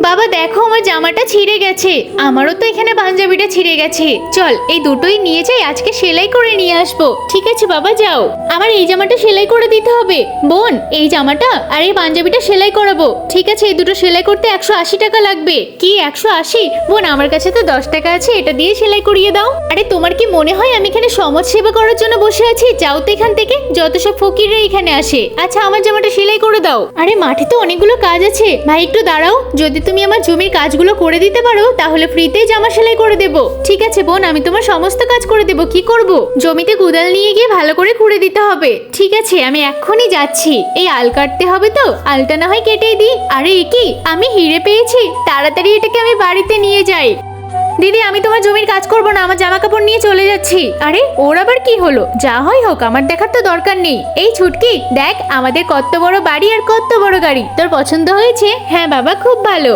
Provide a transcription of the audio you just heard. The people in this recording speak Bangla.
বাবা দেখো আমার জামাটা ছিঁড়ে গেছে, আমারও তো এখানে পাঞ্জাবিটা ছিঁড়ে গেছে। চল এই দুটোই নিয়ে যাই, আজকে সেলাই করে নিয়ে আসবো। ঠিক আছে বাবা যাও। আমার এই জামাটা সেলাই করে দিতে হবে। বোন এই জামাটা আর এই পাঞ্জাবিটা সেলাই করাবো। ঠিক আছে, এই দুটো সেলাই করতে 180 টাকা লাগবে। কি 180? বোন আমার কাছে তো 10 টাকা আছে, এটা দিয়ে সেলাই করিয়ে দাও। আরে তোমার কি মনে হয় আমি এখানে সমাজ সেবা করার জন্য বসে আছি? যাও তো এখান থেকে, যত সব ফকিররা এখানে আসে। আচ্ছা আমার জামাটা সেলাই করে দাও। আরে মাঠে তো অনেকগুলো কাজ আছে ভাই, একটু দাঁড়াও। যদি তুমি আমার জমির কাজগুলো করে দিতে পারো তাহলে ফ্রিতেই জামা সেলাই করে দেব। ঠিক আছে বোন, আমি তোমার সমস্ত কাজ করে দেব। কি করব? জমিতে কোদাল নিয়ে গিয়ে ভালো করে খুঁড়ে দিতে হবে। ঠিক আছে আমি এক্ষুনি যাচ্ছি। এই আল কাটতে হবে তো, আলটা না হয় কেটেই দিই। আরে এ কি, আমি হিরে পেয়েছি, তাড়াতাড়ি এটাকে আমি বাড়িতে নিয়ে যাই। দিদি আমি তোমার জমির কাজ করব না, আমার জামা কাপড় নিয়ে চলে যাচ্ছি। আরে ওর আবার কি হলো? যা হয় হোক, আমার দেখার তো দরকার নেই। এই ছুটকি দেখ আমাদের কত বড় বাড়ি আর কত বড় গাড়ি। তোর পছন্দ হয়েছে? হ্যাঁ বাবা খুব ভালো।